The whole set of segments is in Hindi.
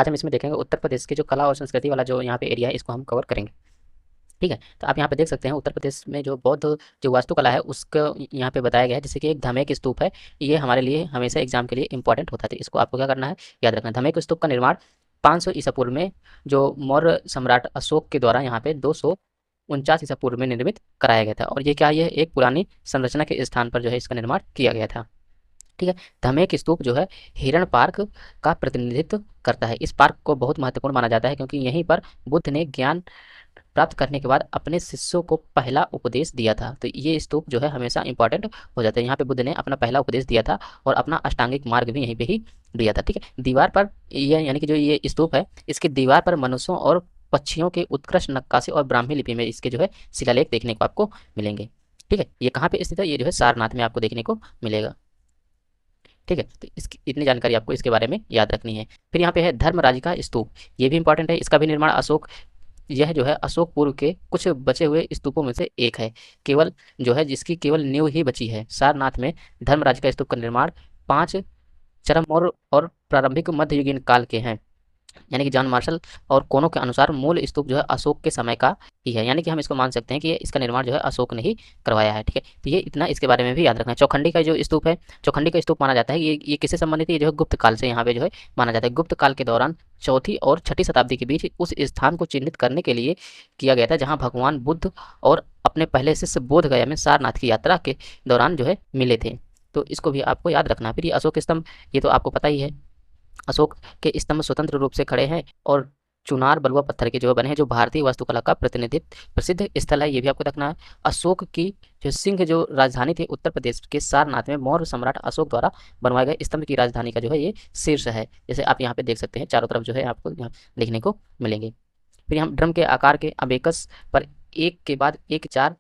आज हम इसमें देखेंगे उत्तर प्रदेश के जो कला और संस्कृति वाला जो यहाँ पे एरिया है इसको हम कवर करेंगे। ठीक है, तो आप यहाँ पे देख सकते हैं उत्तर प्रदेश में जो बौद्ध जो वास्तुकला है उसका यहाँ पे बताया गया है, जैसे कि एक धमेक स्तूप है। ये हमारे लिए हमेशा एग्जाम के लिए इंपॉर्टेंट होता है, तो इसको आपको क्या करना है, याद रखना है। धमेक स्तूप का निर्माण 500 ईसा पूर्व में जो मौर्य सम्राट अशोक के द्वारा यहाँ पे 249 ईसा पूर्व में निर्मित कराया गया था। और ये क्या, ये एक पुरानी संरचना के स्थान पर जो है इसका निर्माण किया गया था। ठीक है, धमेक स्तूप जो है हिरण पार्क का प्रतिनिधित्व करता है। इस पार्क को बहुत महत्वपूर्ण माना जाता है क्योंकि यहीं पर बुद्ध ने ज्ञान प्राप्त करने के बाद अपने शिष्यों को पहला उपदेश दिया था। तो ये स्तूप जो है हमेशा इंपॉर्टेंट हो जाता है। यहाँ पे बुद्ध ने अपना पहला उपदेश दिया था और अपना अष्टांगिक मार्ग भी यहीं पे ही दिया था। ठीक है, दीवार पर ये यानी कि जो ये स्तूप है इसकी दीवार पर मनुष्यों और पक्षियों के उत्कृष्ट नक्काशी और ब्राह्मी लिपि में इसके जो है शिलालेख देखने को आपको मिलेंगे। ठीक है, ये कहाँ पे स्थित है, ये जो है सारनाथ में आपको देखने को मिलेगा। ठीक है, तो इसकी इतनी जानकारी आपको इसके बारे में याद रखनी है। फिर यहाँ पे है धर्मराज का स्तूप, ये भी इंपॉर्टेंट है। इसका भी निर्माण अशोक, यह जो है अशोक पूर्व के कुछ बचे हुए स्तूपों में से एक है, केवल जो है जिसकी केवल नींव ही बची है। सारनाथ में धर्मराज का स्तूप का निर्माण 5 चरम और प्रारंभिक मध्ययुगीन काल के हैं। यानी कि जॉन मार्शल और कोनों के अनुसार मूल स्तूप जो है अशोक के समय का ही है, यानी कि हम इसको मान सकते हैं कि इसका निर्माण जो है अशोक ने ही करवाया है। ठीक है, तो ये इतना इसके बारे में भी याद रखना है। चौखंडी का जो स्तूप है, चौखंडी का स्तूप माना जाता है ये किससे संबंधित है, ये जो है गुप्त काल से यहाँ पे जो है माना जाता है। गुप्त काल के दौरान 4वीं और 6वीं शताब्दी के बीच उस स्थान को चिन्हित करने के लिए किया गया था जहाँ भगवान बुद्ध और अपने पहले शिष्य बोध गया में सारनाथ की यात्रा के दौरान जो है मिले थे। तो इसको भी आपको याद रखना है। फिर ये अशोक स्तंभ, ये तो आपको पता ही है। अशोक के स्तंभ स्वतंत्र रूप से खड़े हैं और चुनार बलुआ पत्थर के जो बने हैं, जो भारतीय वास्तुकला का प्रतिनिधित्व प्रसिद्ध स्थल है, ये भी आपको देखना है। अशोक की जो सिंह जो राजधानी थी उत्तर प्रदेश के सारनाथ में मौर्य सम्राट अशोक द्वारा बनवाए गए स्तंभ की राजधानी का जो है ये शीर्ष है, जैसे आप यहाँ पे देख सकते हैं चारों तरफ जो है आपको यहाँ देखने को मिलेंगे। फिर हम ड्रम के आकार के अबेकस पर एक के बाद एक 4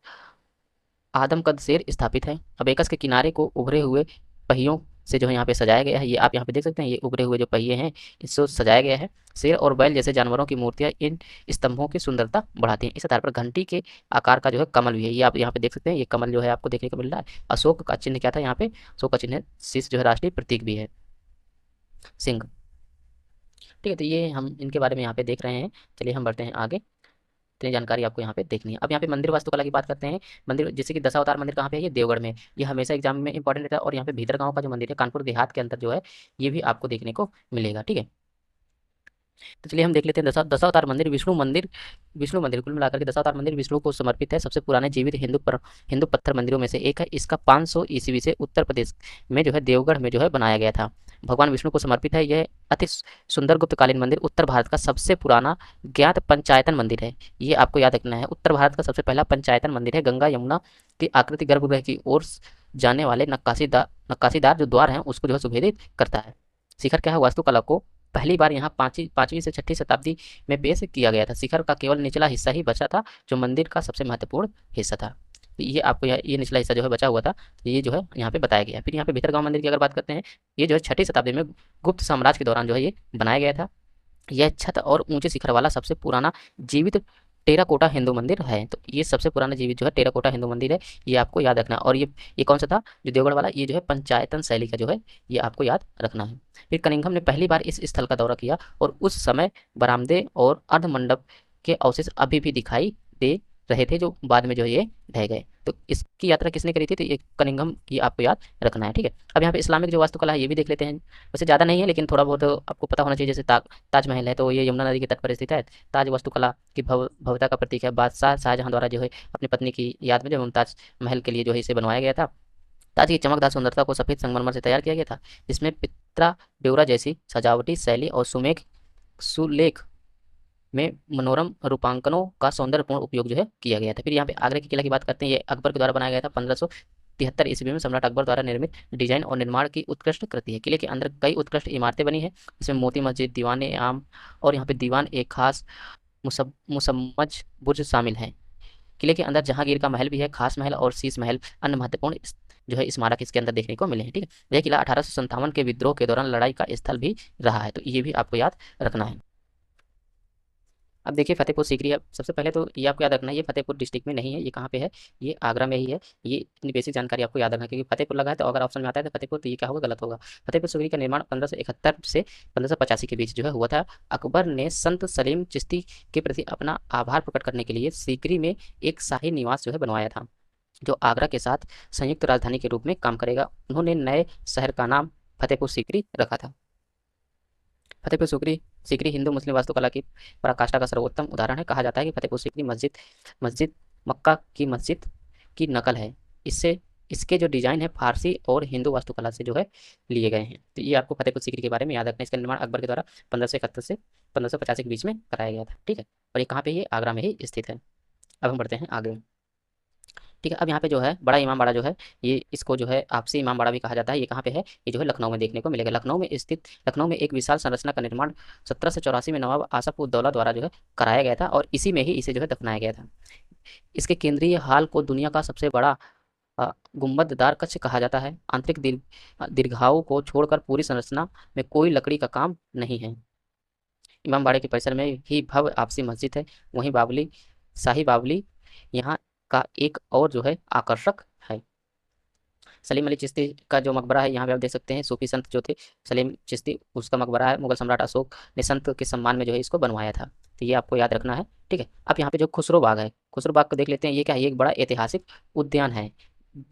आदमकद शेर स्थापित है। अबेकस के किनारे को उभरे हुए पहियों से जो है यहाँ पे सजाया गया है, ये आप यहाँ पे देख सकते हैं, ये उभरे हुए जो पहिए हैं इसको सजाया गया है। शेर और बैल जैसे जानवरों की मूर्तियां इन स्तंभों की सुंदरता बढ़ाती हैं। इस आधार पर घंटी के आकार का जो है कमल भी है, ये आप यहाँ पे देख सकते हैं, ये कमल जो है आपको देखने को मिल रहा है। अशोक का चिन्ह क्या था यहाँ पे, अशोक का चिन्ह शीश जो है राष्ट्रीय प्रतीक भी है, सिंह। ठीक है, तो ये हम इनके बारे में यहाँ पे देख रहे हैं। चलिए हम बढ़ते हैं आगे, इतनी जानकारी आपको यहाँ पे देखनी है। अब यहाँ पे मंदिर वास्तुकला की बात करते हैं। मंदिर जैसे कि दशावतार मंदिर कहाँ पे है, ये देवगढ़ में। ये हमेशा एग्जाम में इंपॉर्टेंट रहता है। और यहाँ पे भीतर गांव का जो मंदिर है कानपुर देहात के अंदर जो है, ये भी आपको देखने को मिलेगा। ठीक है, तो चलिए हम देख लेते हैं दशावतार मंदिर। विष्णु मंदिर कुल मिलाकर के दशावतार मंदिर विष्णु को समर्पित है। सबसे पुराने जीवित हिंदू पत्थर मंदिरों में से एक है। इसका 500 ईस्वी से उत्तर प्रदेश में जो है देवगढ़ में जो है बनाया गया था। भगवान विष्णु को समर्पित है। यह अति सुंदर गुप्तकालीन मंदिर उत्तर भारत का सबसे पुराना ज्ञात पंचायतन मंदिर है। ये आपको याद रखना है, उत्तर भारत का सबसे पहला पंचायतन मंदिर है। गंगा यमुना की आकृति गर्भगृह की ओर जाने वाले नक्काशीदार जो द्वार हैं उसको जो है सुभेदित करता है। शिखर क्या है, वास्तुकला को पहली बार यहाँ 5वीं से 6वीं शताब्दी में पेश किया गया था। शिखर का केवल निचला हिस्सा ही बचा था जो मंदिर का सबसे महत्वपूर्ण हिस्सा था। तो ये आपको ये निचला हिस्सा जो है बचा हुआ था, तो ये जो है यहाँ पे बताया गया है। फिर यहाँ पे भीतरगांव मंदिर की अगर बात करते हैं, ये जो है 6वीं शताब्दी में गुप्त साम्राज्य के दौरान जो है ये बनाया गया था। यह छत और ऊंचे शिखर वाला सबसे पुराना जीवित टेराकोटा हिंदू मंदिर है। तो ये सबसे पुराना जीवित जो है टेराकोटा हिंदू मंदिर है, ये आपको याद रखना है। और ये कौन सा था, जो देवगढ़ वाला, ये जो है पंचायतन शैली का जो है ये आपको याद रखना है। फिर कनिंघम ने पहली बार इस स्थल का दौरा किया और उस समय बरामदे और अर्धमंडप के अवशेष अभी भी दिखाई दे रहे थे, जो बाद में जो है ये ढह गए। तो इसकी यात्रा किसने करी थी, तो ये कनिंघम, ये आपको याद रखना है। ठीक है, अब यहाँ पे इस्लामिक जो वास्तुकला है ये भी देख लेते हैं। वैसे ज़्यादा नहीं है लेकिन थोड़ा बहुत आपको पता होना चाहिए। जैसे ताजमहल है, तो ये यमुना नदी के तट पर स्थित है। ताज वास्तुकला की भव्यता का प्रतीक है। बादशाह शाहजहां द्वारा जो है अपनी पत्नी की याद में जो मुमताज महल के लिए जो है इसे बनवाया गया था। ताज की चमकदार सुंदरता को सफेद संगमरमर से तैयार किया गया था, जिसमें पित्रा ब्योरा जैसी सजावटी शैली और सुलेख में मनोरम रूपांकनों का सौंदर्यपूर्ण उपयोग जो है किया गया था। फिर यहाँ पे आगरा के किला की बात करते हैं। ये अकबर के द्वारा बनाया गया था। 1573 ईस्वी में सम्राट अकबर द्वारा निर्मित डिजाइन और निर्माण की उत्कृष्ट कृति है। किले के अंदर कई उत्कृष्ट इमारतें बनी हैं, इसमें मोती मस्जिद, दीवान ए आम और यहाँ पे दीवान एक खास मुसम्मज बुर्ज शामिल हैं। किले के अंदर जहांगीर का महल भी है, खास महल और शीश महल अन्य महत्वपूर्ण जो है स्मारक इसके अंदर देखने को मिले हैं। ठीक है, यह किला 1857 के विद्रोह के दौरान लड़ाई का स्थल भी रहा है, तो ये भी आपको याद रखना है। अब देखिए फतेहपुर सीकरी, अब सबसे पहले तो ये आपको याद रखना है, ये फतेहपुर डिस्ट्रिक्ट में नहीं है, ये कहाँ पे है, ये आगरा में ही है। ये इतनी बेसिक जानकारी आपको याद रखना है, क्योंकि फतेहपुर लगा है तो अगर ऑप्शन में आता है तो फतेहपुर, तो ये क्या होगा, गलत होगा। फतेहपुर सीकरी का निर्माण 1571 से 1585 के बीच जो है हुआ था। अकबर ने संत सलीम चिश्ती के प्रति अपना आभार प्रकट करने के लिए सीकरी में एक शाही निवास जो है बनवाया था, जो आगरा के साथ संयुक्त राजधानी के रूप में काम करेगा। उन्होंने नए शहर का नाम फतेहपुर सीकरी रखा था। फतेहपुर सीकरी सीकरी हिंदू मुस्लिम वास्तुकला की पराकाष्ठा का सर्वोत्तम उदाहरण है। कहा जाता है कि फतेहपुर सीकरी मस्जिद मस्जिद मक्का की मस्जिद की नकल है। इससे इसके जो डिजाइन है फारसी और हिंदू वास्तुकला से जो है लिए गए हैं। तो ये आपको फतेहपुर सीकरी के बारे में याद रखना है। इसका निर्माण अकबर के द्वारा 1571 से 1585 के बीच में कराया गया था। ठीक है, और ये कहाँ पे, ये आगरा में ही स्थित है। अब हम बढ़ते हैं आगे। ठीक है, अब यहाँ पे जो है बड़ा इमाम बाड़ा जो है, ये इसको जो है आपसी इमाम बाड़ा भी कहा जाता है। ये कहाँ पे है, ये जो है लखनऊ में देखने को मिलेगा। लखनऊ में एक विशाल संरचना का निर्माण 1784 में नवाब आसफ उद दौला द्वारा जो है कराया गया था, और इसी में ही इसे जो है दफनाया गया था। इसके केंद्रीय हाल को दुनिया का सबसे बड़ा गुंबददार कक्ष कहा जाता है। आंतरिक दीर्घाओं को छोड़कर पूरी संरचना में कोई लकड़ी का काम नहीं है। इमाम बाड़े के परिसर में ही भव्य आपसी मस्जिद है। वहीं बावली, शाही बावली यहाँ का एक और जो है आकर्षक है। सलीम अली चिश्ती का जो मकबरा है, यहाँ पे आप देख सकते हैं, सूफी संत जो थे सलीम चिश्ती, उसका मकबरा है। मुगल सम्राट अशोक ने संत के सम्मान में जो है इसको बनवाया था। तो ये आपको याद रखना है। ठीक है, अब यहाँ पे जो खुसरो बाग है, खुसरो बाग को देख लेते हैं। ये क्या है, ये एक बड़ा ऐतिहासिक उद्यान है,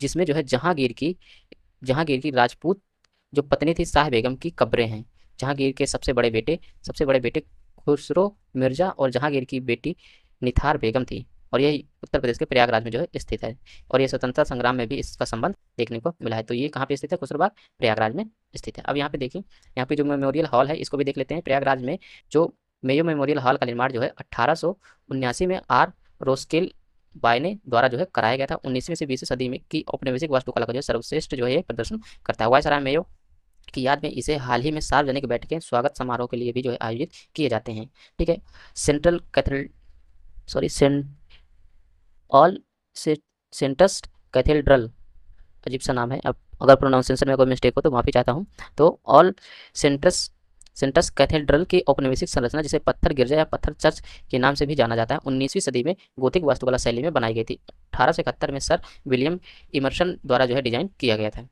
जिसमें जो है जहांगीर की राजपूत जो पत्नी थी शाह बेगम की कब्रें हैं। जहांगीर के सबसे बड़े बेटे खुसरो मिर्जा और जहांगीर की बेटी निथार बेगम थी, और यह उत्तर प्रदेश के प्रयागराज में जो है स्थित है। और ये स्वतंत्रता संग्राम में भी इसका संबंध देखने को मिला है। तो ये कहाँ पे स्थित है, खुसरोबाग प्रयागराज में स्थित है। अब यहाँ पे देखिए, यहाँ पे जो मेमोरियल हॉल है इसको भी देख लेते हैं। प्रयागराज में जो मेयो मेमोरियल हॉल का निर्माण जो है 1879 में आर रोस्केल बायने द्वारा जो है कराया गया था। 19वीं से 20वीं सदी में की औपनिवेशिक वास्तुकला का जो सर्वश्रेष्ठ जो है प्रदर्शन करता है। वायसराय मेयो की याद में इसे हाल ही में सार्वजनिक बैठकें, स्वागत समारोह के लिए भी जो है आयोजित किए जाते हैं। ठीक है, central cathedral, sorry sent all से सेंटस्ट कैथेड्रल, अजीब सा नाम है। अब अगर प्रोनाउंसिएशन में कोई मिस्टेक हो तो माफ़ी चाहता हूँ। तो ऑल सेंटस सेंटस कैथेड्रल की औपनिवेशिक संरचना, जिसे पत्थर गिरजा या पत्थर चर्च के नाम से भी जाना जाता है, 19वीं सदी में गोथिक वास्तुकला शैली में बनाई गई थी। 1871 में सर विलियम इमर्सन द्वारा जो है डिजाइन किया गया था।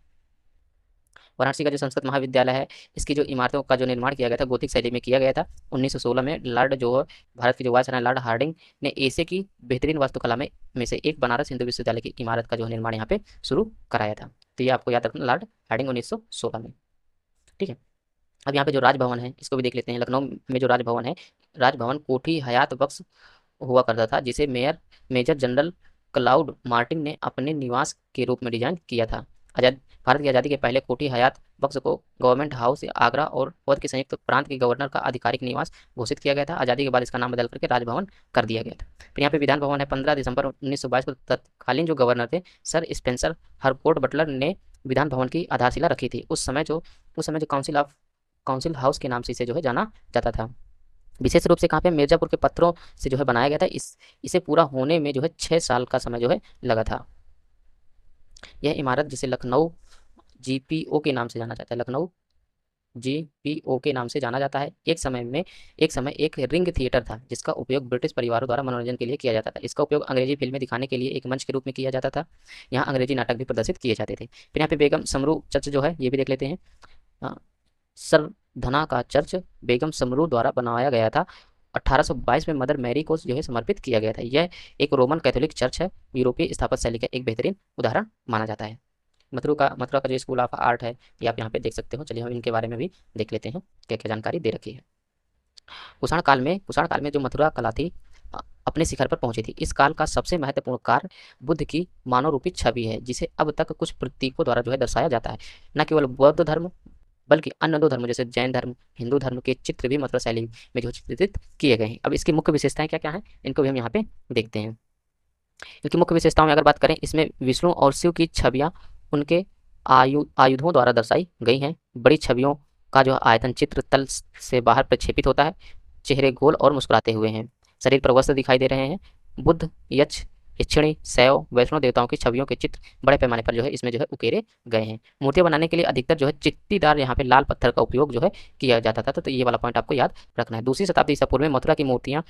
वाराणसी का जो संस्कृत महाविद्यालय है, इसकी जो इमारतों का जो निर्माण किया गया था गोथिक शैली में किया गया था। 1916 में लॉर्ड जो भारत के जो वायसराय लॉर्ड हार्डिंग ने एशिया की बेहतरीन वास्तुकला में से एक बनारस हिंदू विश्वविद्यालय की इमारत का जो निर्माण यहाँ पे शुरू कराया था। तो ये आपको याद रखना, लॉर्ड हार्डिंग 1916 में। ठीक है, अब यहाँ पे जो राजभवन है इसको भी देख लेते हैं। लखनऊ में जो राजभवन है, राजभवन कोठी हयात बख्श हुआ करता था, जिसे मेजर जनरल क्लाउड मार्टिन ने अपने निवास के रूप में डिजाइन किया था। आजाद भारत की आज़ादी के पहले कोठी हयात बख्श को गवर्नमेंट हाउस आगरा और अवध के संयुक्त प्रांत के गवर्नर का आधिकारिक निवास घोषित किया गया था। आज़ादी के बाद इसका नाम बदल करके राजभवन कर दिया गया था। फिर यहाँ पे विधान भवन है। 15 दिसंबर 1922 को तत्कालीन जो गवर्नर थे सर स्पेंसर हरकोर्ट बटलर ने विधान भवन की आधारशिला रखी थी। उस समय जो काउंसिल हाउस के नाम से इसे जो है जाना जाता था। विशेष रूप से कहाँ पे, मिर्जापुर के पत्थरों से जो है बनाया गया था। इसे पूरा होने में जो है 6 साल का समय जो है लगा था। यह इमारत जिसे लखनऊ जीपीओ के नाम से जाना जाता है, लखनऊ जीपीओ के नाम से जाना जाता है, एक समय एक रिंग थिएटर था, जिसका उपयोग ब्रिटिश परिवारों द्वारा मनोरंजन के लिए किया जाता था। इसका उपयोग अंग्रेजी फिल्में दिखाने के लिए एक मंच के रूप में किया जाता था। यहाँ अंग्रेजी नाटक भी प्रदर्शित किए जाते थे। फिर यहाँ पे बेगम समरू चर्च जो है ये भी देख लेते हैं। सरधना का चर्च बेगम समरू द्वारा बनाया गया था। 1822 में मदर मैरी को जो है समर्पित किया गया था। यह एक रोमन कैथोलिक चर्च है। यूरोपीय स्थापत्य शैली का एक बेहतरीन उदाहरण माना जाता है। मथुरा का जो स्कूल ऑफ आर्ट है ये आप यहाँ पे देख सकते हो। चलिए हम इनके बारे में भी देख लेते हैं, क्या क्या जानकारी दे रखी है। कुषाण काल में जो मथुरा कला थी अपने शिखर पर पहुंची थी। इस काल का सबसे महत्वपूर्ण कार्य बुद्ध की मानव रूपी छवि है, जिसे अब तक कुछ प्रतीकों द्वारा जो है दर्शाया जाता है। न केवल बौद्ध धर्म बल्कि अन्य 2 धर्म जैसे जैन धर्म, हिंदू धर्म के चित्र भी मथुरा शैली में जो चित्रित किए गए हैं। अब इसकी मुख्य विशेषताएं क्या क्या हैं, इनको भी हम यहाँ पे देखते हैं। इनकी मुख्य विशेषताओं में अगर बात करें, इसमें विष्णु और शिव की छवियाँ उनके आयुधों द्वारा दर्शाई गई हैं। बड़ी छवियों का जो आयतन चित्र तल से बाहर प्रक्षेपित होता है। चेहरे गोल और मुस्कुराते हुए हैं। शरीर पर वस्त्र दिखाई दे रहे हैं। बुद्ध, यक्ष, यक्षिणी, शैव, वैष्णव देवताओं की छवियों के चित्र बड़े पैमाने पर जो है इसमें जो है उकेरे गए हैं। मूर्तियां बनाने के लिए अधिकतर जो है चित्तीदार यहाँ पे लाल पत्थर का उपयोग जो है किया जाता था। तो ये वाला पॉइंट आपको याद रखना है। 2वीं शताब्दी ईसा पूर्व में मथुरा की मूर्तियां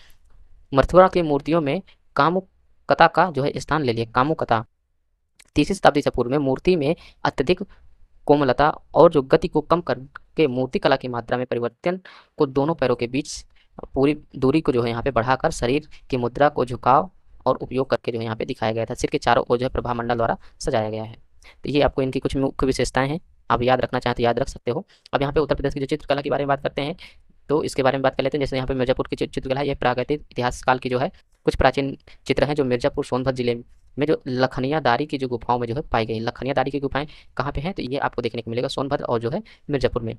मथुरा की मूर्तियों में कामुकता का जो है स्थान ले लिया। कामुकता 3री शताब्दी से पूर्व में मूर्ति में अत्यधिक कोमलता और जो गति को कम करके मूर्ति कला की मात्रा में परिवर्तन को दोनों पैरों के बीच पूरी दूरी को जो है यहाँ पे बढ़ाकर शरीर की मुद्रा को झुकाव और उपयोग करके जो है यहाँ पे दिखाया गया था। सिर के चारों ओर जो है प्रभा मंडल द्वारा सजाया गया है। तो ये आपको इनकी कुछ मुख्य विशेषताएं हैं, आप याद रखना चाहें तो याद रख सकते हो। अब यहाँ पे उत्तर प्रदेश की जो चित्रकला के बारे में बात करते हैं, तो इसके बारे में बात कर लेते हैं। जैसे यहाँ पे मिर्जापुर की चित्रकला है, यह प्रागैतिक इतिहास काल की जो है कुछ प्राचीन चित्र हैं जो मिर्जापुर सोनभद्र जिले में जो लखनिया दारी की जो गुफाओं में जो है पाई गई। लखनिया दारी की गुफाएं कहाँ पे हैं, तो ये आपको देखने को मिलेगा सोनभद्र और जो है मिर्जापुर में।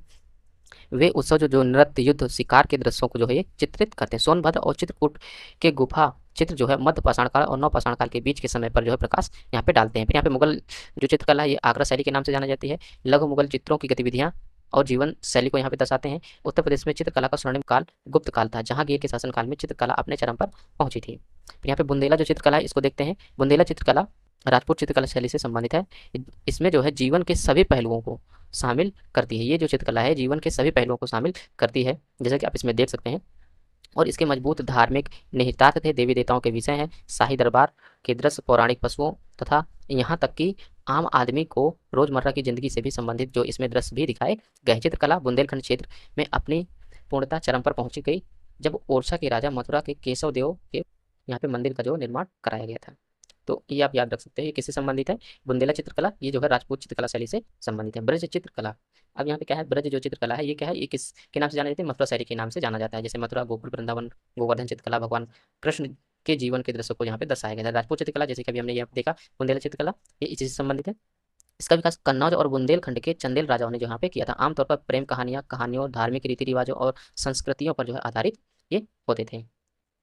वे उत्सव जो नृत्य युद्ध शिकार के दृश्यों को जो है ये चित्रित करते हैं। सोनभद्र और चित्रकूट के गुफा चित्र जो है मध्य पाषाण काल और नव पाषाण काल के बीच के समय पर जो है प्रकाश यहाँ पे डालते हैं। फिर यहाँ पे मुगल जो चित्रकला है ये आगरा शैली के नाम से जाना जाती है। लघु मुगल चित्रों की गतिविधियाँ और जीवन शैली को यहाँ पे दर्शाते हैं। उत्तर प्रदेश में चित्रकला का स्वर्णिम काल गुप्त काल था, जहांगीर के शासन काल में चित्रकला अपने चरम पर पहुंची थी। फिर यहाँ पे बुंदेला जो चित्रकला है इसको देखते हैं। बुंदेला चित्रकला राजपूत चित्रकला शैली से संबंधित है। इसमें जो है जीवन के सभी पहलुओं को शामिल करती है। ये जो चित्रकला है जीवन के सभी पहलुओं को शामिल करती है, जैसा कि आप इसमें देख सकते हैं। और इसके मजबूत धार्मिक निहितार्थ थे, देवी देवताओं के विषय हैं, शाही दरबार के दृश्य, पौराणिक पशुओं तथा यहाँ तक कि आम आदमी को रोजमर्रा की जिंदगी से भी संबंधित जो इसमें दृश्य भी दिखाए गए। चित्रकला बुंदेलखंड क्षेत्र में अपनी पूर्णता चरम पर पहुंची गई जब ओरछा के राजा मथुरा के केशव देव के यहाँ पे मंदिर का जो निर्माण कराया गया था। तो ये आप याद रख सकते हैं, ये किससे संबंधित है, बुंदेला चित्रकला, ये जो है राजपूत चित्रकला शैली से संबंधित है। ब्रज चित्रकला, अब यहाँ पे क्या है, ब्रज जो चित्रकला है ये क्या है, ये किस के नाम से जाना जाता है, मथुरा शैली के नाम से जाना जाता है। जैसे मथुरा, गोकुल, वृंदावन, गोवर्धन चित्रकला भगवान कृष्ण के जीवन के दृश्य को यहाँ पे दर्शाया गया है। राजपूत चित्रकला जैसे कि अभी हमने यहाँ पे देखा, बुंदेला चित्रकला ये इसी से संबंधित है। इसका विकास कन्नौज और बुंदेलखंड के चंदेल राजाओं ने जो यहाँ पे किया था। आमतौर पर प्रेम कहानियाँ, कहानियों, धार्मिक रीति रिवाजों और संस्कृतियों पर जो है आधारित ये होते थे।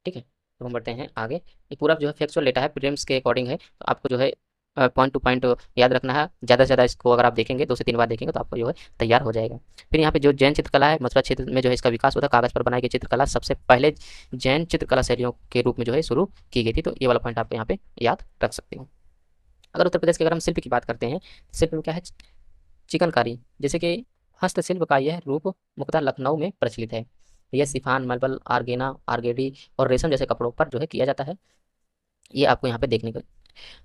ठीक है, तो हम बढ़ते हैं आगे। ये पूरा जो है फैक्चुअल डेटा है, प्रीलिम्स के अकॉर्डिंग है, तो आपको जो है पॉइंट टू पॉइंट याद रखना है। ज़्यादा से ज़्यादा इसको अगर आप देखेंगे 2 से 3 बार देखेंगे तो आपको जो है तैयार हो जाएगा। फिर यहाँ पे जो जैन चित्रकला है, मथुरा क्षेत्र में जो है इसका विकास हुआ था। कागज़ पर बनाई गई चित्रकला सबसे पहले जैन चित्रकला शैलियों के रूप में जो है शुरू की गई थी। तो ये वाला पॉइंट आप यहाँ पे याद रख सकते हो। अगर उत्तर प्रदेश के अगर हम शिल्प की बात करते हैं, शिल्प में क्या है, चिकनकारी, जैसे कि हस्तशिल्प का यह रूप मुख्यतः लखनऊ में प्रचलित है। यह सिफान, मलबल, आर्गेना, आर्गेडी और रेशम जैसे कपड़ों पर जो है किया जाता है। ये आपको यहाँ पे देखने को,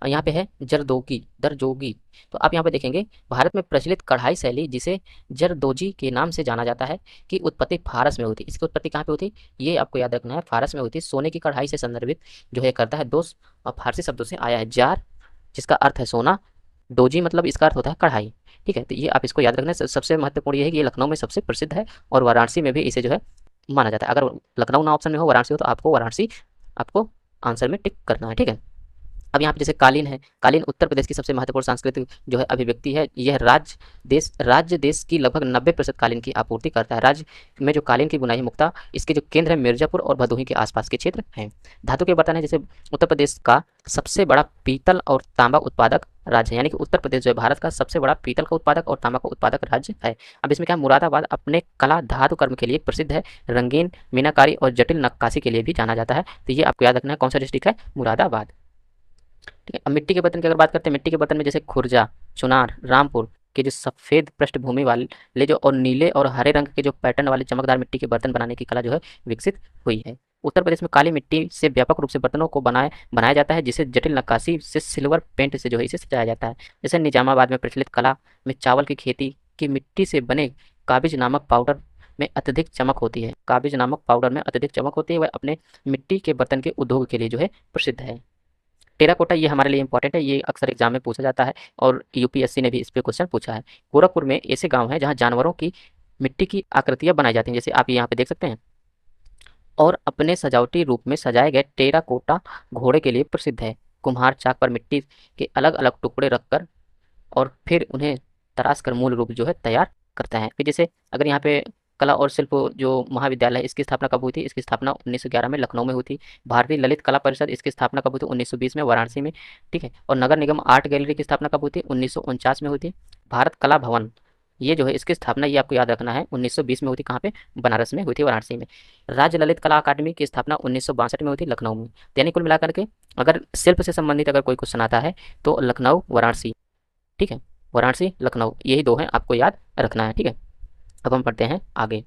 यहाँ पे है जरदोगी, दरजोगी। तो आप यहाँ पे देखेंगे भारत में प्रचलित कढ़ाई शैली जिसे जरदोजी के नाम से जाना जाता है की उत्पत्ति फारस में हुई थी। इसकी उत्पत्ति कहाँ पे हुई थी, ये आपको याद रखना है, फारस में हुई थी। सोने की कढ़ाई से संदर्भित जो है करता है, दो फारसी शब्दों से आया है। जार जिसका अर्थ है सोना, दोजी मतलब इसका अर्थ होता है कढ़ाई। ठीक है, तो ये आप इसको याद रखना है। सबसे महत्वपूर्ण ये है कि ये लखनऊ में सबसे प्रसिद्ध है और वाराणसी में भी इसे जो है माना जाता है। अगर लखनऊ ना ऑप्शन में हो, वाराणसी हो, तो आपको वाराणसी आपको आंसर में टिक करना है। ठीक है, अब यहाँ पे जैसे कालीन है, कालीन उत्तर प्रदेश की सबसे महत्वपूर्ण सांस्कृतिक जो है अभिव्यक्ति है। यह राज्य देश की लगभग 90% कालीन की आपूर्ति करता है। राज्य में जो कालीन की बुनाई मुख्यतः इसके जो केंद्र है मिर्जापुर और भदोही के आसपास के क्षेत्र हैं। धातु के बर्तन है, जैसे उत्तर प्रदेश का सबसे बड़ा पीतल और तांबा उत्पादक राज्य है, यानी कि उत्तर प्रदेश जो है भारत का सबसे बड़ा पीतल का उत्पादक और तांबा का उत्पादक राज्य है। अब इसमें क्या है, मुरादाबाद अपने कला धातु कर्म के लिए प्रसिद्ध है। रंगीन मीनाकारी और जटिल नक्काशी के लिए भी जाना जाता है। तो ये आपको याद रखना है, कौन सा डिस्ट्रिक्ट है, मुरादाबाद। ठीक है, अब मिट्टी के बर्तन की अगर बात करते हैं, मिट्टी के बर्तन में जैसे खुर्जा, चुनार, रामपुर के जो सफ़ेद पृष्ठभूमि वाले जो और नीले और हरे रंग के जो पैटर्न वाले चमकदार मिट्टी के बर्तन बनाने की कला जो है विकसित हुई है। उत्तर प्रदेश में काली मिट्टी से व्यापक रूप से बर्तनों को बनाया जाता है, जिसे जटिल नक्काशी से सिल्वर पेंट से जो है इसे सजाया जाता है। जैसे निजामाबाद में प्रचलित कला में चावल की खेती की मिट्टी से बने काबिज नामक पाउडर में अत्यधिक चमक होती है। काबिज नामक पाउडर में अत्यधिक चमक होती है, वह अपने मिट्टी के बर्तन के उद्योग के लिए जो है प्रसिद्ध है। टेराकोटा ये हमारे लिए इंपॉर्टेंट है, ये अक्सर एग्जाम में पूछा जाता है और यूपीएससी ने भी इस पे क्वेश्चन पूछा है। गोरखपुर में ऐसे गांव हैं जहां जानवरों की मिट्टी की आकृतियां बनाई जाती हैं, जैसे आप यहाँ पे देख सकते हैं, और अपने सजावटी रूप में सजाए गए टेराकोटा घोड़े के लिए प्रसिद्ध है। कुम्हार चाक पर मिट्टी के अलग अलग टुकड़े रखकर और फिर उन्हें तराश कर मूल रूप जो है तैयार करता है। फिर जैसे अगर यहाँ पे कला और शिल्प जो महाविद्यालय है इसकी स्थापना कब हुई थी, इसकी स्थापना 1911 में लखनऊ में हुई थी। भारतीय ललित कला परिषद इसकी स्थापना कब हुई थी, 1920 में वाराणसी में। ठीक है, और नगर निगम आर्ट गैलरी की स्थापना कब हुई थी, 1949 में हुई थी। भारत कला भवन ये जो है इसकी स्थापना ये आपको याद रखना है 1920 में हुई थी। कहाँ पे, बनारस में हुई थी, वाराणसी में। राज्य ललित कला अकादमी की स्थापना 1962 में हुई थी, लखनऊ में। यानी कुल मिलाकर के अगर शिल्प से संबंधित अगर कोई क्वेश्चन आता है तो लखनऊ, वाराणसी, ठीक है, वाराणसी, लखनऊ, यही 2 हैं, आपको याद रखना है। ठीक है, अब हम पढ़ते हैं आगे।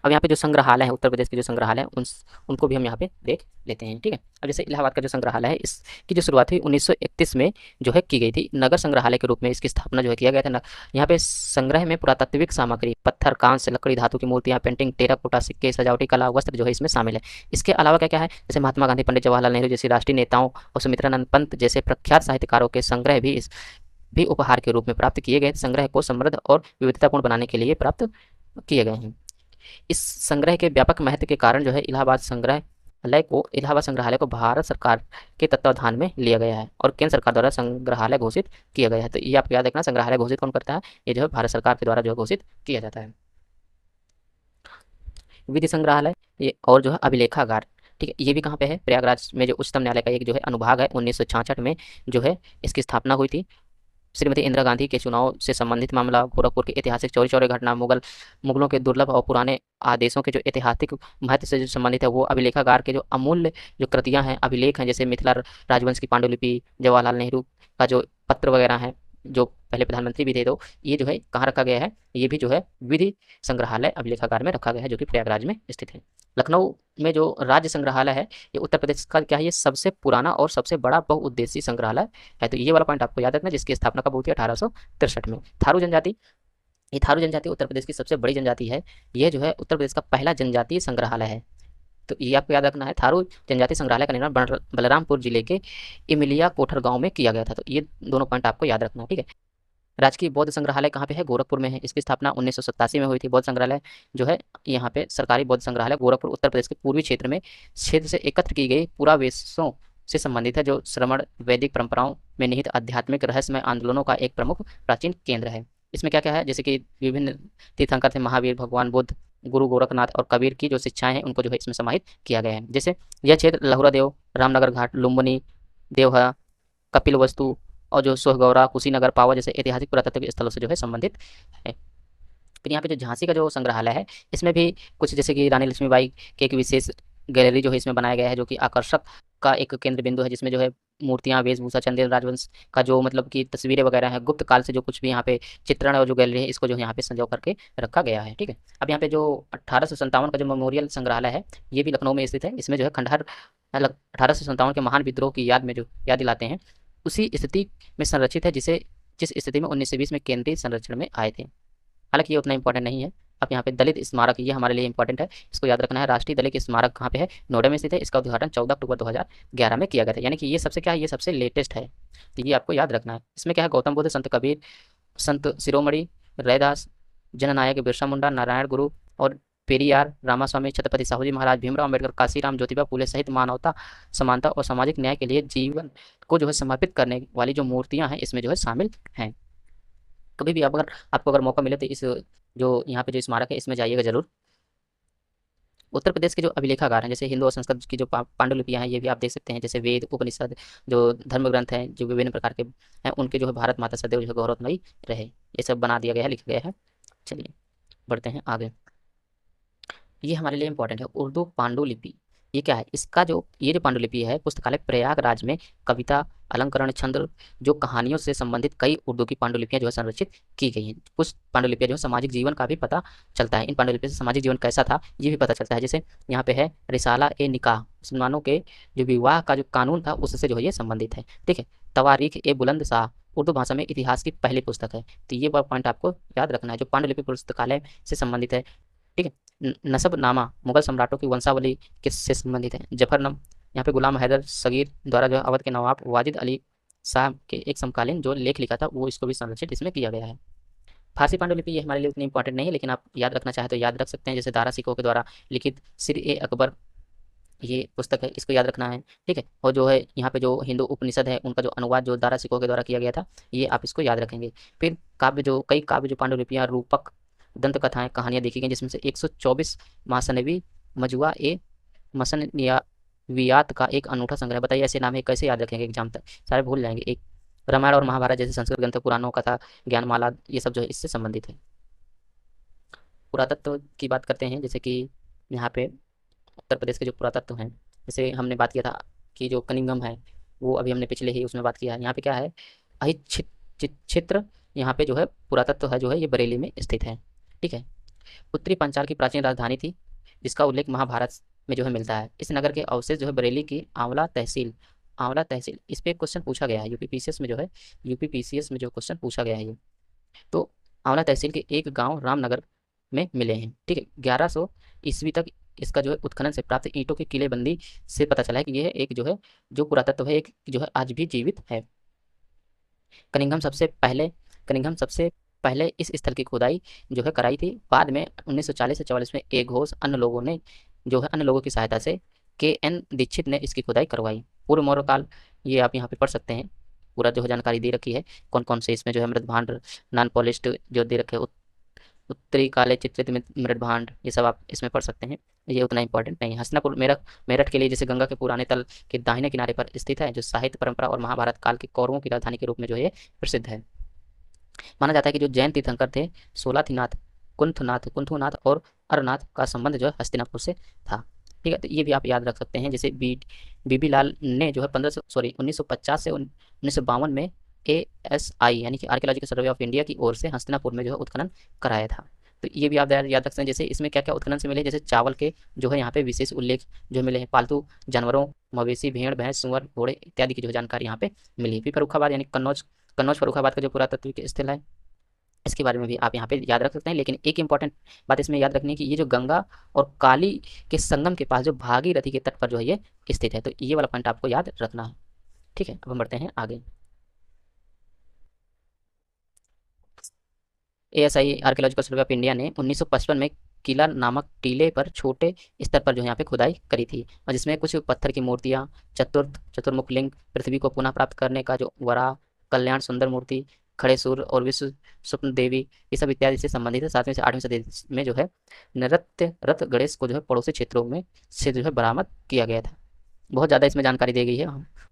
अब यहाँ पे जो संग्रहालय है, उत्तर प्रदेश के जो संग्रहालय है, उनको भी हम यहाँ पे देख लेते हैं। ठीक है, अब जैसे इलाहाबाद का जो संग्रहालय है, इसकी जो शुरुआत हुई 1931 में जो है की गई थी। नगर संग्रहालय के रूप में इसकी स्थापना जो है किया गया था। यहाँ पे संग्रह में पुरातात्विक सामग्री, पत्थर, कांस्य, लकड़ी, धातु की मूर्तियाँ, पेंटिंग, टेराकोटा, सिक्के, सजावटी कला, वस्त्र जो है इसमें शामिल है। इसके अलावा क्या क्या है, जैसे महात्मा गांधी, पंडित जवाहरलाल नेहरू जैसे राष्ट्रीय नेताओं और सुमित्रानंद पंत जैसे प्रख्यात साहित्यकारों के संग्रह भी उपहार के रूप में प्राप्त किए गए। संग्रह को समृद्ध और विविधतापूर्ण बनाने के लिए प्राप्त किए गए हैं। इस संग्रह के व्यापक महत्व के कारण जो है इलाहाबाद संग्रहालय को भारत सरकार के तत्वाधान में लिया गया है और केंद्र सरकार द्वारा संग्रहालय घोषित किया गया है। तो ये आपको याद रखना, संग्रहालय घोषित कौन करता है, ये जो है भारत सरकार के द्वारा जो है घोषित किया जाता है। विधि संग्रहालय ये और जो है अभिलेखागार, ठीक है, ये भी कहाँ पे है, प्रयागराज में जो उच्चतम न्यायालय का एक जो है अनुभाग है, 1966 में जो है इसकी स्थापना हुई थी। श्रीमती इंदिरा गांधी के चुनाव से संबंधित मामला, गोरखपुर की ऐतिहासिक चौरी चौरी घटना, मुगलों के दुर्लभ और पुराने आदेशों के जो ऐतिहासिक महत्व से जो संबंधित है, वो अभिलेखागार के जो अमूल्य जो कृतियां हैं, अभिलेख हैं, जैसे मिथिला राजवंश की पांडुलिपि, जवाहरलाल नेहरू का जो पत्र वगैरह है, जो पहले प्रधानमंत्री भी थे, तो ये जो है कहाँ रखा गया है, ये भी जो है विधि संग्रहालय अभिलेखागार में रखा गया है, जो कि प्रयागराज में स्थित है। लखनऊ में जो राज्य संग्रहालय है, ये उत्तर प्रदेश का क्या है, ये सबसे पुराना और सबसे बड़ा बहुउद्देशीय संग्रहालय है। तो ये वाला पॉइंट आपको याद रखना, जिसकी स्थापना कब हुई थी, 1863 में। थारू जनजाति, ये थारू जनजाति उत्तर प्रदेश की सबसे बड़ी जनजाति है। यह जो है उत्तर प्रदेश का पहला जनजातीय संग्रहालय है। तो ये आपको याद रखना है, थारू जनजातीय संग्रहालय का निर्माण बलरामपुर जिले के इमिलिया कोठर गांव में किया गया था। तो ये दोनों पॉइंट आपको याद रखना है, ठीक है। राजकीय बौद्ध संग्रहालय कहाँ पे है, गोरखपुर में है। इसकी स्थापना 1987 में हुई थी। बौद्ध संग्रहालय जो है यहाँ पे सरकारी बौद्ध संग्रहालय गोरखपुर उत्तर प्रदेश के पूर्वी क्षेत्र से एकत्र की गई पुरावेशों से संबंधित है, जो श्रमण वैदिक परंपराओं में निहित आध्यात्मिक रहस्यमय आंदोलनों का एक प्रमुख प्राचीन केंद्र है। इसमें क्या क्या है, जैसे कि विभिन्न तीर्थंकर थे, महावीर, भगवान बुद्ध, गुरु गोरखनाथ और कबीर की जो शिक्षाएं हैं, उनको जो है इसमें समाहित किया गया है। जैसे यह क्षेत्र लहुरा देव, रामनगर घाट, लुम्बिनी, देवहा, कपिल वस्तु और जो सोहगौरा, कुशीनगर, पावा जैसे ऐतिहासिक पुरातात्विक स्थलों से जो है संबंधित है। फिर यहाँ पे जो झांसी का जो संग्रहालय है, इसमें भी कुछ जैसे कि रानी लक्ष्मीबाई के एक विशेष गैलरी जो है इसमें बनाया गया है, जो कि आकर्षक का एक केंद्र बिंदु है, जिसमें जो है मूर्तियां, वेशभूषा, चंदेल राजवंश का जो मतलब कि तस्वीरें वगैरह हैं, गुप्त काल से जो कुछ भी यहाँ पे चित्रण और जो गैलरी है, इसको जो यहाँ पे संजो करके रखा गया है, ठीक है। अब यहाँ पे जो 1857 का जो मेमोरियल संग्रहालय है, ये भी लखनऊ में स्थित है। इसमें जो है खंडहर 1857 के महान विद्रोह की याद में जो याद दिलाते हैं, उसी स्थिति में संरक्षित है, जिस स्थिति में 1920 में केंद्रीय संरक्षण में आए थे। हालांकि ये उतना इंपॉर्टेंट नहीं है। अब यहाँ पे दलित स्मारक, ये हमारे लिए इंपॉर्टेंट है, इसको याद रखना है। राष्ट्रीय दलित स्मारक कहाँ पे है, नोएडा में स्थित है। इसका उद्घाटन 14 अक्टूबर 2011 में किया गया था, यानी कि ये सबसे क्या है, ये सबसे लेटेस्ट है, तो ये आपको याद रखना है। इसमें क्या है, गौतम बुद्ध, संत कबीर, संत शिरोमणि, रैदास, जननायक बिरसा मुंडा, नारायण गुरु और पेरियार, रामास्वामी, छत्रपति साहू जी महाराज, भीमराव अम्बेडकर, काशीराम, ज्योतिबा फूले सहित मानवता, समानता और सामाजिक न्याय के लिए जीवन को जो है समर्पित करने वाली जो मूर्तियां हैं, इसमें जो है शामिल हैं। कभी भी अगर आपको अगर मौका मिले तो इस जो यहाँ पे जो स्मारक है, इसमें जाइएगा जरूर। उत्तर प्रदेश के जो अभिलेखागार हैं, जैसे हिंदू और संस्कृत की जो पांडुलिपियां हैं, ये भी आप देख सकते हैं। जैसे वेद, उपनिषद, जो धर्म ग्रंथ हैं, जो विभिन्न प्रकार के हैं, उनके जो है भारत माता सदैव जो है गौरवमयी रहे, ये सब बना दिया गया है, लिखा गया है। चलिए बढ़ते हैं आगे। ये हमारे लिए इंपॉर्टेंट है, उर्दू पांडुलिपि। ये क्या है, इसका जो ये जो पांडुलिपि है, पुस्तकालय प्रयागराज में कविता, अलंकरण, छंद, जो कहानियों से संबंधित कई उर्दू की पांडुलिपियां जो है संरक्षित की गई हैं। कुछ पांडुलिपियां जो है सामाजिक जीवन का भी पता चलता है, इन पांडुलिपि से सामाजिक जीवन कैसा था ये भी पता चलता है। जैसे यहाँ पे है रिसाला ए निकाह, मुसलमानों के जो विवाह का जो कानून था उससे जो है ये संबंधित है, ठीक है। तवारीख ए बुलंद शाह, उर्दू भाषा में इतिहास की पहली पुस्तक है। तो ये पॉइंट आपको याद रखना है, जो पांडुलिपि पुस्तकालय से संबंधित है, ठीक है। नसबनामा, मुगल सम्राटों की वंशावली किससे संबंधित है। जफरनम, यहाँ पे गुलाम हैदर सगीर द्वारा जो अवध के नवाब वाजिद अली शाह के एक समकालीन जो लेख लिखा था, वो इसको भी संरक्षित इसमें किया गया है। फारसी पांडुलिपि ये हमारे लिए उतनी इंपॉर्टेंट नहीं है, लेकिन आप याद रखना चाहे तो याद रख सकते हैं। जैसे दारा सिकोह के द्वारा लिखित सिर ए अकबर, ये पुस्तक है, इसको याद रखना है, ठीक है। और जो है यहाँ पे जो हिंदू उपनिषद है, उनका जो अनुवाद जो दारा सिकोह के द्वारा किया गया था, ये आप इसको याद रखेंगे। फिर कई काव्य जो पांडुलिपियाँ, रूपक, दंत कथाएं, कहानियां देखी गई, जिसमें से 124 मासनवी मजुआ ए मसनवियात का एक अनूठा संग्रह। बताइए ऐसे नाम है कैसे याद रखेंगे, एग्जाम तक सारे भूल जाएंगे। एक रामायण और महाभारत जैसे संस्कृत ग्रंथ, पुराणों, कथा, ज्ञानमाला, ये सब जो है इससे संबंधित है। पुरातत्व की बात करते हैं, जैसे कि यहाँ पे उत्तर प्रदेश के जो पुरातत्व हैं, जैसे हमने बात किया था कि जो कनिंगम है, वो अभी हमने पिछले ही उसमें बात किया है। यहाँ पे क्या है, अहित क्षेत्र, यहाँ पे जो है पुरातत्व है जो है ये बरेली में स्थित है, ठीक है। उत्तरी पंचाल की प्राचीन राजधानी थी, जिसका उल्लेख महाभारत में जो है मिलता है। इस नगर के अवशेष जो है बरेली की आंवला तहसील इस पे क्वेश्चन पूछा गया है यूपीपीसीएस में जो है, यूपीपीसीएस में जो क्वेश्चन पूछा गया है ये। तो आंवला तहसील के एक गांव रामनगर में मिले हैं। ठीक है, 1100 ईस्वी तक इसका जो है उत्खनन से प्राप्त ईंटों की किलेबंदी से पता चला है कि यह एक जो है जो पुरातत्व है एक जो है आज भी जीवित है। कनिंघम सबसे पहले कनिंघम सबसे पहले इस स्थल की खुदाई जो है कराई थी। बाद में 1940 से 44 में एक घोष अन्य लोगों की सहायता से के.एन. दीक्षित ने इसकी खुदाई करवाई। पूर्व मौर्य काल ये आप यहाँ पे पढ़ सकते हैं, पूरा जो है जानकारी दे रखी है, कौन कौन से इसमें जो है मृत भांड नॉन पॉलिश्ड जो दे रखे उत्तरी काले चित्रित मृत भांड ये सब आप इसमें पढ़ सकते हैं। ये उतना इंपॉर्टेंट नहीं है। हस्तिनापुर मेरठ के लिए जैसे गंगा के पुराने तल के दाहिने किनारे पर स्थित है, जो साहित्य परंपरा और महाभारत काल के कौरवों की राजधानी के रूप में जो है प्रसिद्ध है। माना जाता है कि जो जैन तीर्थंकर थे सोलाथिनाथ, कुंथुनाथ और अरनाथ का संबंध जो है हस्तिनापुर से था। ठीक है, तो ये भी आप याद रख सकते हैं। जैसे बीबी लाल ने जो है 1950 से 1952 में ASI यानी कि आर्कियोलॉजिकल सर्वे ऑफ इंडिया की ओर से हस्तिनापुर में जो है उत्खनन कराया था। तो ये भी आप याद रख सकते हैं। जैसे इसमें क्या क्या उत्खनन से मिले, जैसे चावल के जो है यहाँ पे विशेष उल्लेख जो मिले हैं, पालतू जानवरों मवेशी भेड़ भैंस सुअर घोड़े इत्यादि की जो जानकारी यहाँ पे मिली। फिर फर्रुखाबाद यानी कन्नौज फर्रुखाबाद का जो पुरातत्व स्थल है, इसके बारे में भी आप यहाँ पे याद रख सकते हैं। लेकिन एक इंपॉर्टेंट बात इसमें याद रखनी है कि ये जो गंगा और काली के संगम के पास जो भागीरथी के तट पर जो है ये स्थित है, तो ये वाला पॉइंट आपको याद रखना है। ठीक है, अब हम बढ़ते हैं आगे। ASI archaeological survey of India ने 1955 में किला नामक टीले पर छोटे स्तर पर जो है यहाँ पे खुदाई करी थी, और जिसमें कुछ पत्थर की मूर्तियाँ, चतुर्मुख लिंग, पृथ्वी को पुनः प्राप्त करने का जो वराह, कल्याण सुंदर मूर्ति, खड़े सूर्य और विश्व स्वप्न देवी, ये सब इत्यादि से संबंधित है। 7वीं से 8वीं सदी में जो है नृत्य रथ गणेश को जो है पड़ोसी क्षेत्रों में से जो है बरामद किया गया था। बहुत ज़्यादा इसमें जानकारी दी गई है,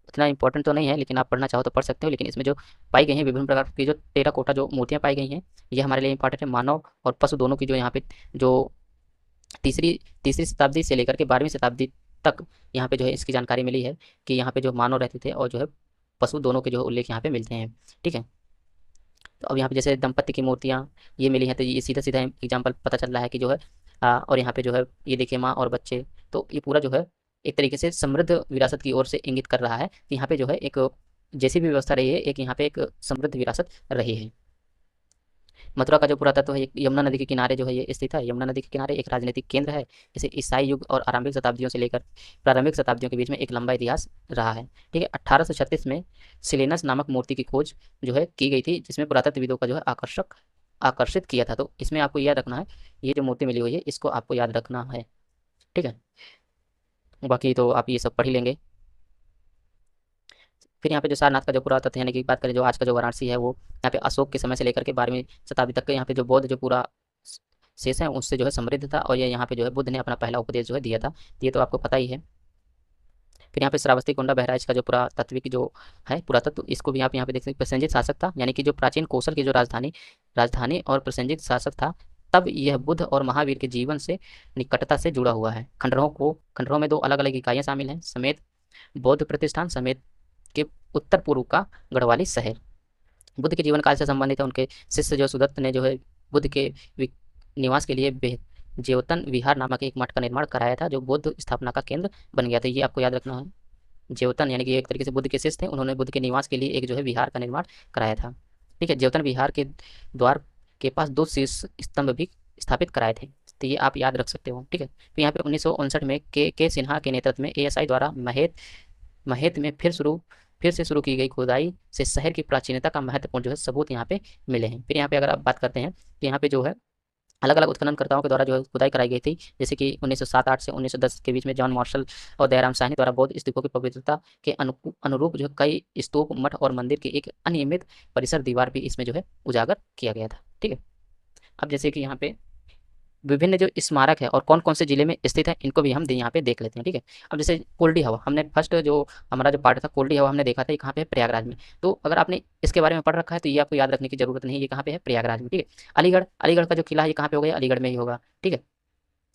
उतना इंपॉर्टेंट तो नहीं है, लेकिन आप पढ़ना चाहो तो पढ़ सकते हो। लेकिन इसमें जो पाई गई हैं विभिन्न प्रकार की जो टेराकोटा जो मूर्तियाँ पाई गई हैं, ये हमारे लिए इंपॉर्टेंट है। मानव और पशु दोनों की जो यहाँ पे जो तीसरी तीसरी शताब्दी से लेकर के 12वीं शताब्दी तक यहाँ पे जो है इसकी जानकारी मिली है कि यहाँ पे जो मानव रहते थे और जो है पशु दोनों के जो उल्लेख यहाँ पे मिलते हैं। ठीक है, तो अब यहाँ पे जैसे दंपत्ति की मूर्तियाँ ये मिली हैं, तो ये सीधा सीधा एग्जाम्पल पता चल रहा है कि जो है और यहाँ पे जो है ये देखिए माँ और बच्चे, तो ये पूरा जो है एक तरीके से समृद्ध विरासत की ओर से इंगित कर रहा है कि यहाँ पे जो है एक जैसी भी व्यवस्था रही है, एक यहाँ पे एक समृद्ध विरासत रही है। मथुरा का जो पुरातत्व है यमुना नदी के किनारे जो है ये स्थित है। यमुना नदी के किनारे एक राजनीतिक केंद्र है। जैसे ईसाई युग और आरंभिक शताब्दियों से लेकर प्रारंभिक शताब्दियों के बीच में एक लंबा इतिहास रहा है। ठीक है, 1836 में सिलेनस नामक मूर्ति की खोज जो है की गई थी, जिसमें पुरातत्वविदों का जो है आकर्षित किया था। तो इसमें आपको याद रखना है, ये जो मूर्ति मिली हुई है इसको आपको याद रखना है। ठीक है, बाकी तो आप ये सब पढ़ ही लेंगे। फिर यहाँ पे जो सारनाथ का जो पुरातत्व यानी कि बात करें जो आज का जो वाराणसी है, वो यहाँ पे अशोक के समय से लेकर के 12वीं शताब्दी तक के यहाँ पे जो बौद्ध जो पूरा शेष है उससे जो है समृद्ध था, और ये यहाँ पे जो है बुद्ध ने अपना पहला उपदेश जो है दिया था, ये तो आपको पता ही है। फिर यहाँ पे श्रावस्ती कुंडा बहराइच का जो पुरातात्विक जो है पुरातत्व, इसको भी आप यहाँ पे देख सकते हैं। प्रसेंजित शासक था, यानी कि जो प्राचीन कौशल की जो राजधानी और प्रसेंजित शासक था, तब यह बुद्ध और महावीर के जीवन से निकटता से जुड़ा हुआ है। खंडरों में 2 अलग अलग इकाइयाँ शामिल हैं, समेत बौद्ध प्रतिष्ठान समेत के उत्तर पूर्व का गढ़वाली शहर बुद्ध के जीवन काल से संबंधित है। उनके शिष्य जो सुदत्त ने जो है बुद्ध के निवास के लिए जेवतन विहार नामक एक मठ का निर्माण कराया था, जो बौद्ध स्थापना का केंद्र बन गया था। ये आपको याद रखना है। जेवतन यानी कि एक तरीके से बुद्ध के शिष्य थे, उन्होंने बुद्ध के निवास के लिए एक जो है विहार का निर्माण कराया था। ठीक है, जेवतन विहार के द्वार के पास 2 शीर्ष स्तंभ भी स्थापित कराए थे, तो ये आप याद रख सकते हो। ठीक है, तो यहाँ पे 1959 में के सिन्हा के नेतृत्व में ASI द्वारा महेत में फिर से शुरू की गई खुदाई से शहर की प्राचीनता का महत्वपूर्ण जो है सबूत यहाँ पे मिले हैं। फिर यहाँ पे अगर आप बात करते हैं तो यहाँ पे जो है अलग अलग उत्खननकर्ताओं के द्वारा जो है खुदाई कराई गई थी, जैसे कि 1907-8 से 1910 के बीच में जॉन मार्शल और दयाराम साहनी द्वारा बौद्ध स्तूपों की पवित्रता के अनुरूप जो है कई स्तूप मठ और मंदिर के एक अनियमित परिसर दीवार भी इसमें जो है उजागर किया गया था। ठीक है, अब जैसे कि यहाँ पे विभिन्न जो स्मारक है और कौन कौन से जिले में स्थित है, इनको भी हम यहाँ पे देख लेते हैं। ठीक है, अब जैसे कोल्डी हवा, हमने फर्स्ट जो हमारा जो पार्ट था कोल्डी हवा हमने देखा था, ये कहाँ पे है, प्रयागराज में। तो अगर आपने इसके बारे में पढ़ रखा है तो ये आपको याद रखने की जरूरत नहीं है, ये कहाँ पे है, प्रयागराज में। ठीक है, अलीगढ़ का जो किला है ये कहाँ पे होगा, अलीगढ़ में ही होगा। ठीक है,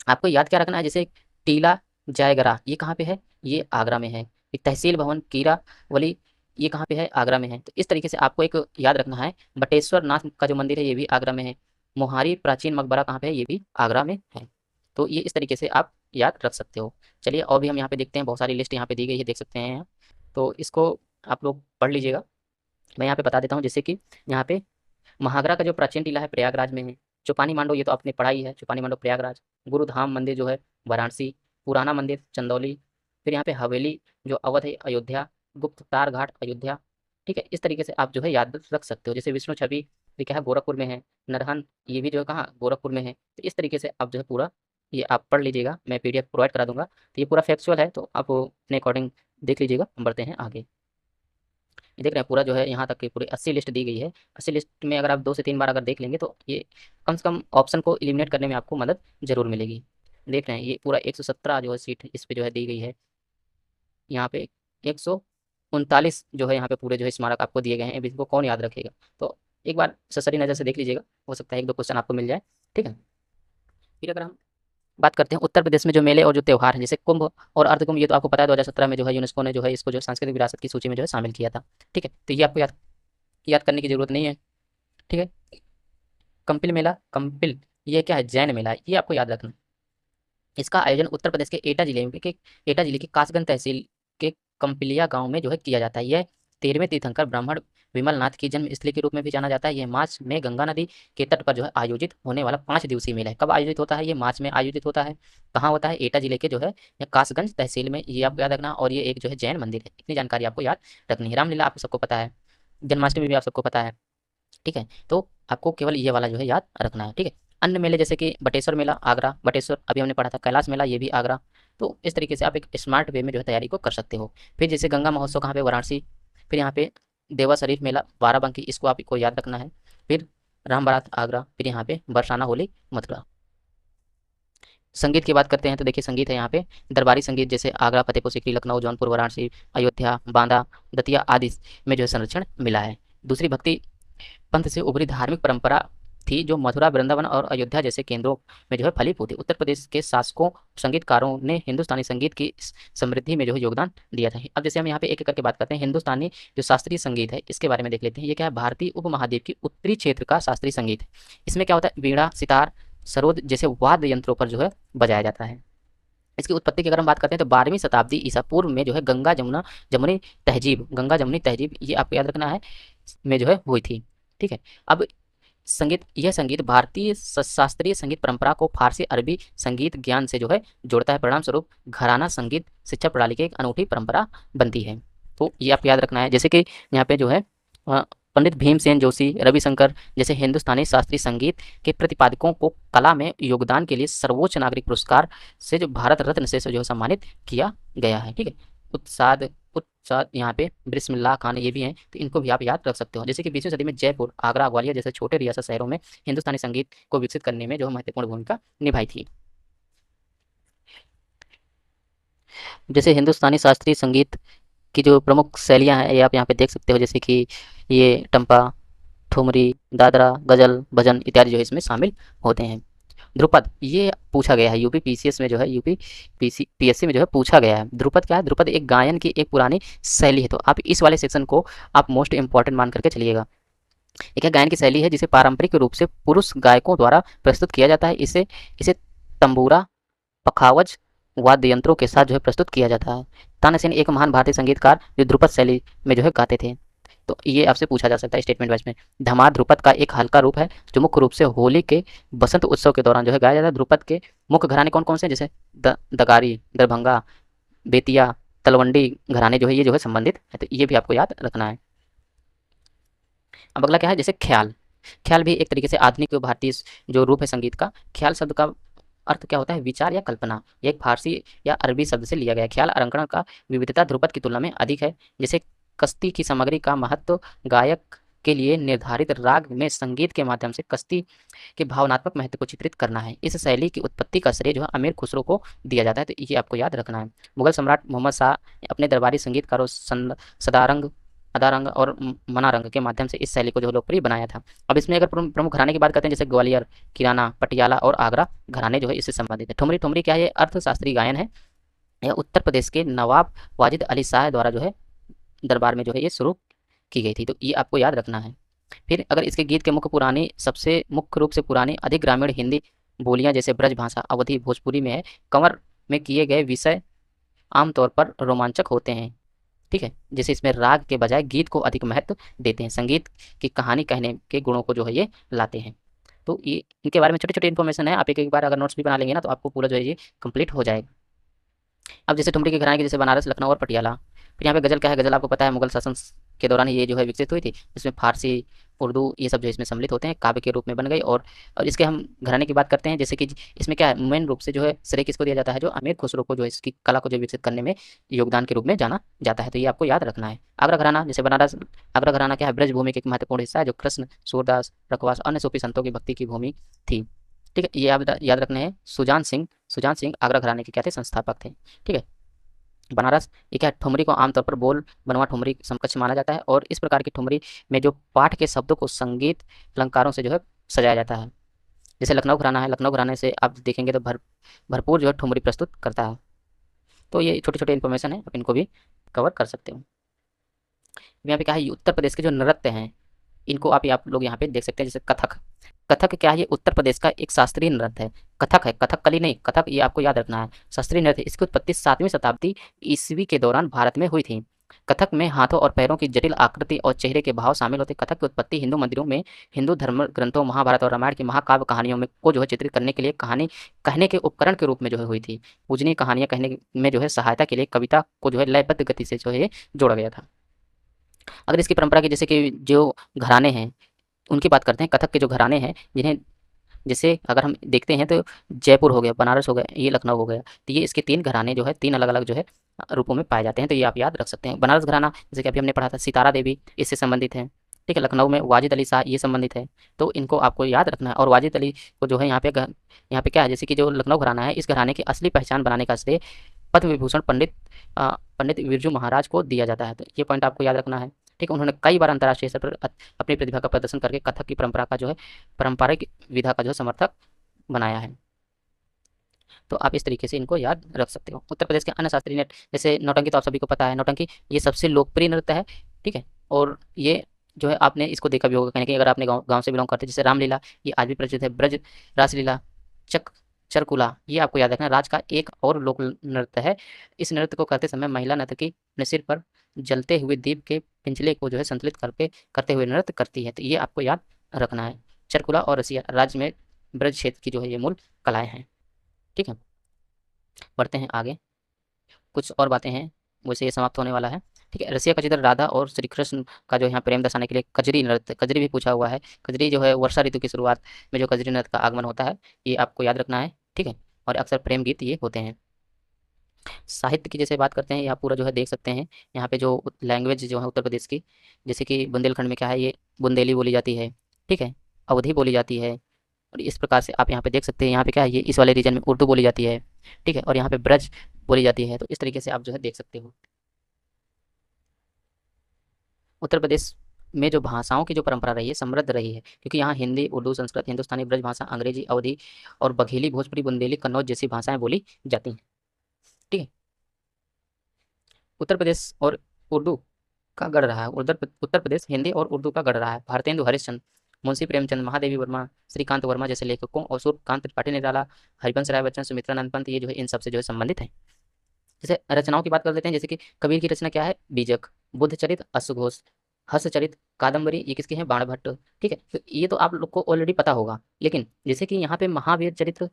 आपको याद क्या रखना है, जैसे टीला जयगरा ये कहाँ पे है, ये आगरा में है। तहसील भवन कीरावली ये कहाँ पे है, आगरा में है। तो इस तरीके से आपको एक याद रखना है। बटेश्वर नाथ का जो मंदिर है ये भी आगरा में है। मोहारी प्राचीन मकबरा कहाँ पे है? ये भी आगरा में है। तो ये इस तरीके से आप याद रख सकते हो। चलिए और भी हम यहाँ पे देखते हैं, बहुत सारी लिस्ट यहाँ पे दी गई है, देख सकते हैं यहाँ। तो इसको आप लोग पढ़ लीजिएगा। मैं यहाँ पे बता देता हूँ, जैसे कि यहाँ पे महागरा का जो प्राचीन टीला है प्रयागराज में है। चौपानी मांडो ये तो आपने पढ़ा ही है, चौपानी मांडो प्रयागराज। गुरुधाम मंदिर जो है वाराणसी। पुराना मंदिर चंदौली। फिर यहाँ पे हवेली जो अवध है अयोध्या। गुप्ततार घाट अयोध्या। ठीक है, इस तरीके से आप जो है याद रख सकते हो। जैसे विष्णु छवि ये क्या है? गोरखपुर में है। नरहन ये भी जो है कहाँ? गोरखपुर में है। तो इस तरीके से आप जो है पूरा ये आप पढ़ लीजिएगा, मैं पीडीएफ प्रोवाइड करा दूंगा। तो ये पूरा फैक्चुअल है, तो आप अपने अकॉर्डिंग देख लीजिएगा। हम बढ़ते हैं आगे। ये देख रहे हैं पूरा जो है यहाँ तक की पूरी 80 लिस्ट दी गई है। 80 लिस्ट में अगर आप 2 से 3 बार अगर देख लेंगे तो ये कम से कम ऑप्शन को एलिमिनेट करने में आपको मदद ज़रूर मिलेगी। देख रहे हैं ये पूरा 117 जो है सीट इस पे जो है दी गई है। यहाँ पे 139 जो है यहाँ पे पूरे जो है स्मारक आपको दिए गए हैं। अब इनको कौन याद रखेगा? तो एक बार ससरी नज़र से देख लीजिएगा, हो सकता है 1-2 क्वेश्चन आपको मिल जाए। ठीक है? फिर अगर हम बात करते हैं उत्तर प्रदेश में जो मेले और जो त्योहार हैं, जैसे कुंभ और अर्धकुंभ, ये तो आपको पता है 2017 में जो है यूनेस्को ने जो है इसको जो सांस्कृतिक विरासत की सूची में जो है शामिल किया था। ठीक है? तो ये आपको याद याद करने की ज़रूरत नहीं है। ठीक है? कंपिल मेला, कंपिल ये क्या है? जैन मेला है, ये आपको याद रखना है। इसका आयोजन उत्तर प्रदेश के एटा जिले की कासगंज तहसील के कंपिलिया गांव में जो है किया जाता है। यह 13वें तीर्थंकर ब्राह्मण विमल नाथ की जन्मस्थली के रूप में भी जाना जाता है। यह मार्च में गंगा नदी के तट पर जो है आयोजित होने वाला 5 दिवसीय मेला है। कब आयोजित होता है? ये मार्च में आयोजित होता है। कहाँ होता है? एटा जिले के जो है या कासगंज तहसील में, ये आपको याद रखना। और ये एक जो है जैन मंदिर है, इतनी जानकारी आपको याद रखनी है। रामलीला आपको सबको पता है, जन्माष्टमी भी आप सबको पता है। ठीक है, तो आपको केवल ये वाला जो है याद रखना है। ठीक है, अन्य मेले जैसे कि बटेश्वर मेला आगरा, बटेश्वर अभी हमने पढ़ा था। कैलाश मेला ये भी आगरा। तो इस तरीके से आप एक स्मार्ट वे में जो है तैयारी को कर सकते हो। फिर जैसे गंगा महोत्सव कहाँ पे? वाराणसी। फिर यहाँ पे देवा शरीफ मेला बाराबंकी, इसको आपको याद रखना है। फिर राम बारात आगरा। फिर यहाँ पे बरसाना होली मथुरा। संगीत की बात करते हैं तो देखिए संगीत है यहाँ पे दरबारी संगीत, जैसे आगरा, फतेहपुर सीकरी, लखनऊ, जौनपुर, वाराणसी, अयोध्या, बांदा, दतिया आदि में जो है संरक्षण मिला है। दूसरी भक्ति पंथ से उभरी धार्मिक परंपरा थी जो मथुरा, वृंदावन और अयोध्या जैसे केंद्रों में जो है फलीभूत थी। उत्तर प्रदेश के शासकों, संगीतकारों ने हिंदुस्तानी संगीत की समृद्धि में जो है योगदान दिया था। अब जैसे हम यहाँ पे एक एक करके बात करते हैं। हिंदुस्तानी जो शास्त्रीय संगीत है इसके बारे में देख लेते हैं। ये क्या है? भारतीय उपमहाद्वीप की उत्तरी क्षेत्र का शास्त्रीय संगीत है। इसमें क्या होता है? वीणा, सितार, सरोद जैसे वाद्य यंत्रों पर जो है बजाया जाता है। इसकी उत्पत्ति की अगर हम बात करते हैं तो 12वीं शताब्दी ईसा पूर्व में जो है गंगा जमुनी तहजीब ये आपको याद रखना है में जो है हुई थी। ठीक है, अब यह संगीत भारतीय शास्त्रीय संगीत परंपरा को फारसी अरबी संगीत ज्ञान से जो है जोड़ता है। परिणाम स्वरूप घराना संगीत शिक्षा प्रणाली की एक अनूठी परंपरा बनती है। तो ये आपको याद रखना है। जैसे कि यहाँ पे जो है पंडित भीमसेन जोशी, रविशंकर जैसे हिंदुस्तानी शास्त्रीय संगीत के प्रतिपादकों को कला में योगदान के लिए सर्वोच्च नागरिक पुरस्कार से जो भारत रत्न से जो है सम्मानित किया गया है। ठीक है, उत्साद उत्साद यहाँ पे बिस्मिल्लाह खान ये भी हैं, तो इनको भी आप याद रख सकते हो। जैसे कि 20वीं सदी में जयपुर, आगरा, ग्वालियर जैसे छोटे रियासत शहरों में हिंदुस्तानी संगीत को विकसित करने में जो महत्वपूर्ण भूमिका निभाई थी। जैसे हिंदुस्तानी शास्त्रीय संगीत की जो प्रमुख शैलियाँ हैं ये आप यहाँ पे देख सकते हो। जैसे कि ये टंपा, ठुमरी, दादरा, गज़ल, भजन इत्यादि जो है इसमें शामिल होते हैं। ध्रुपद ये पूछा गया है यूपी पीसीएस में जो है यूपी पीएससी में जो है पूछा गया है। ध्रुपद क्या है? ध्रुपद एक गायन की एक पुरानी शैली है। तो आप इस वाले सेक्शन को आप मोस्ट इंपॉर्टेंट मान करके चलिएगा। एक है गायन की शैली है जिसे पारंपरिक रूप से पुरुष गायकों द्वारा प्रस्तुत किया जाता है। इसे इसे तंबूरा, पखावज वाद्य यंत्रों के साथ जो है प्रस्तुत किया जाता है। तानसेन एक महान भारतीय संगीतकार जो ध्रुपद शैली में जो है गाते थे। तो ये आपसे पूछा जा सकता है स्टेटमेंट वाइज में। धमार ध्रुपद का एक हल्का रूप है जो मुख्य रूप से होली के बसंत उत्सव के दौरान जो है गाया जाता है। ध्रुपद के मुख्य घराने कौन कौन से हैं? जैसे दगारी, दरभंगा, बेतिया, तलवंडी घराने जो है ये जो है संबंधित है। तो ये भी आपको याद रखना है। अब अगला क्या है? जैसे ख्याल। ख्याल भी एक तरीके से आधुनिक भारतीय जो रूप है संगीत का। ख्याल शब्द का अर्थ क्या होता है? विचार या कल्पना। ये एक फारसी या अरबी शब्द से लिया गया है। ख्याल अलंकरण का विविधता ध्रुपद की तुलना में अधिक है। जैसे कश्ती की सामग्री का महत्व गायक के लिए निर्धारित राग में संगीत के माध्यम से कश्ती के भावनात्मक महत्व को चित्रित करना है। इस शैली की उत्पत्ति का श्रेय जो है अमीर खुसरो को दिया जाता है। तो ये आपको याद रखना है। मुगल सम्राट मोहम्मद शाह अपने दरबारी संगीतकारों सदारंग, अदारंग और मनारंग के माध्यम से इस शैली को जो लोकप्रिय बनाया था। अब इसमें अगर प्रमुख घराने की बात करते हैं जैसे ग्वालियर, किराना, पटियाला और आगरा घराने जो है इससे संबंधित है। ठुमरी, ठुमरी क्या है? ये अर्थशास्त्री गायन है। यह उत्तर प्रदेश के नवाब वाजिद अली शाह द्वारा जो है दरबार में जो है ये शुरू की गई थी। तो ये आपको याद रखना है। फिर अगर इसके गीत के सबसे मुख्य रूप से पुरानी अधिक ग्रामीण हिंदी बोलियां जैसे ब्रज भाषा, अवधी, भोजपुरी में है। कंवर में किए गए विषय आमतौर पर रोमांचक होते हैं। ठीक है, जैसे इसमें राग के बजाय गीत को अधिक महत्व देते हैं, संगीत की कहानी कहने के गुणों को जो है ये लाते हैं। तो ये इनके बारे में छोटे छोटे इन्फॉर्मेशन है, आप एक एक बार अगर नोट्स भी बना लेंगे ना तो आपको पूरा जो है ये कंप्लीट हो जाएगा। अब जैसे ठुमरी के घराने के जैसे बनारस, लखनऊ और पटियाला। फिर यहाँ पे गज़ल क्या है, गज़ल आपको पता है मुगल शासन के दौरान ये जो है विकसित हुई थी। इसमें फारसी, उर्दू ये सब जो है इसमें सम्मिलित होते हैं, काव्य के रूप में बन गई। और इसके हम घराने की बात करते हैं, जैसे कि इसमें क्या है, मेन रूप से जो है श्रेय किसको दिया जाता है, जो अमीर खुसरो को जो है इसकी कला को जो विकसित करने में योगदान के रूप में जाना जाता है। तो ये आपको याद रखना है। आगरा घराना, जैसे बनारस आगरा घराना क्या है, ब्रजभूमि का एक महत्वपूर्ण हिस्सा है, जो कृष्ण, सूरदास, रखवास, अन्य सूफी संतों की भक्ति की भूमि थी। ठीक है, ये आप याद रखने हैं। सुजान सिंह आगरा घराने के क्या थे, संस्थापक थे। ठीक है, बनारस ये क्या है, ठुमरी को आमतौर पर बोल बनवा ठुमरी समकक्ष माना जाता है, और इस प्रकार की ठुमरी में जो पाठ के शब्दों को संगीत अलंकारों से जो है सजाया जाता है। जैसे लखनऊ घराना है, लखनऊ घराने से आप देखेंगे तो भरपूर जो है ठुमरी प्रस्तुत करता है। तो ये छोटे छोटे इन्फॉर्मेशन है, आप इनको भी कवर कर सकते हो। यहाँ पे क्या है, उत्तर प्रदेश के जो नृत्य हैं इनको आप लोग यहाँ पे देख सकते हैं। जैसे कथक, कथक क्या है, ये उत्तर प्रदेश का एक शास्त्रीय नृत्य है। कथक है, कथकली नहीं, कथक ये आपको याद रखना है, शास्त्रीय नृत्य। इसकी उत्पत्ति 7वीं शताब्दी ईस्वी के दौरान भारत में हुई थी। कथक में हाथों और पैरों की जटिल आकृति और चेहरे के भाव शामिल होते। कथक की उत्पत्ति हिंदू मंदिरों में हिंदू धर्म ग्रंथों, महाभारत और रामायण की महाकाव्य कहानियों में को जो है चित्रित करने के लिए कहानी कहने के उपकरण के रूप में जो है हुई थी। पूजनीय कहानियां कहने में जो है सहायता के लिए कविता को जो है लयबद्ध गति से जो है जोड़ा गया था। अगर इसकी परंपरा की जैसे कि जो घराने हैं उनकी बात करते हैं, कथक के जो घराने हैं जिन्हें जैसे अगर हम देखते हैं तो जयपुर हो गया, बनारस हो गया, ये लखनऊ हो गया, तो ये इसके 3 घराने जो है 3 अलग-अलग जो है रूपों में पाए जाते हैं। तो ये आप याद रख सकते हैं। बनारस घराना जैसे कि अभी हमने पढ़ा था, सितारा देवी इससे संबंधित है। ठीक है, लखनऊ में वाजिद अली शाह ये संबंधित है। तो इनको आपको याद रखना है। और वाजिद अली को जो है यहाँ पे क्या है, जैसे कि जो लखनऊ घराना है इस घराने की असली पहचान बनाने का श्रेय पद्म विभूषण पंडित बिरजू महाराज को दिया जाता है। तो ये पॉइंट आपको याद रखना है। ठीक है, उन्होंने कई बार अंतर्राष्ट्रीय स्तर पर अपनी प्रतिभा का प्रदर्शन करके कथक की परंपरा का जो है पारंपरिक विधा का जो है समर्थक बनाया है। तो आप इस तरीके से इनको याद रख सकते हो। उत्तर प्रदेश के अन्य शास्त्रीय नृत्य जैसे नौटंकी, तो आप सभी को पता है, नौटंकी ये सबसे लोकप्रिय नृत्य है। ठीक है, और ये जो है आपने इसको देखा भी होगा कहीं ना कहीं, अगर आपने गाँव से बिलोंग करते हैं। जैसे रामलीला ये आज भी प्रचलित है, ब्रज रासलीला, चक चरकुला ये आपको याद रखना है। राज का एक और लोक नृत्य है। इस नृत्य को करते समय महिला नर्तकी अपने सिर पर जलते हुए दीप के पिंजले को जो है संतुलित करके करते हुए नृत्य करती है। तो ये आपको याद रखना है। चरकुला और रसिया राज्य में ब्रज क्षेत्र की जो है ये मूल कलाएं हैं। ठीक है, बढ़ते हैं आगे, कुछ और बातें हैं, वैसे ये समाप्त होने वाला है। ठीक है, रसिया का चित्र राधा और श्री कृष्ण का जो यहाँ प्रेम दर्शाने के लिए कजरी नृत्य, कजरी भी पूछा हुआ है। कजरी जो है वर्षा ऋतु की शुरुआत में जो कजरी नृत्य का आगमन होता है, ये आपको याद रखना है। ठीक है, और अक्सर प्रेम गीत ये होते हैं। साहित्य की जैसे बात करते हैं, यहाँ पूरा जो है देख सकते हैं। यहाँ पे जो लैंग्वेज जो है उत्तर प्रदेश की, जैसे कि बुंदेलखंड में क्या है, ये बुंदेली बोली जाती है। ठीक है, अवधी बोली जाती है। और इस प्रकार से आप यहाँ पे देख सकते हैं, यहाँ पे क्या है, ये इस वाले रीजन में उर्दू बोली जाती है। ठीक है, और यहाँ पे ब्रज बोली जाती है। तो इस तरीके से आप जो है देख सकते हो। उत्तर प्रदेश में जो भाषाओं की जो परंपरा रही है समृद्ध रही है, क्योंकि यहाँ हिंदी, उर्दू, संस्कृत, हिंदुस्तानी, ब्रज भाषा, अंग्रेजी, अवधी और बघेली, भोजपुरी, बुंदेली, कन्नौज जैसी भाषाएं बोली जाती हैं। ठीक है, उत्तर प्रदेश और उर्दू का गढ़ रहा है। उत्तर प्रदेश हिंदी और उर्दू का गढ़ रहा है। भारतेंदु हरिश्चंद्र, मुंशी प्रेमचंद, महादेवी वर्मा, श्रीकांत वर्मा जैसे लेखकों और सूर्यकांत त्रिपाठी निराला, हरिवंश राय बच्चन, सुमित्रानंद पंत ये जो है इन सबसे जो है संबंधित है। जैसे रचनाओं की बात कर लेते हैं, जैसे कि कबीर की रचना क्या है, बीजक, बुद्ध चरित, अश्वघोष, हर्षचरित, कादम्बरी ये किसके हैं, बाणभट्ट। ठीक है, तो ये तो आप लोग को ऑलरेडी पता होगा। लेकिन जैसे कि यहाँ पे महावीर चरित्र,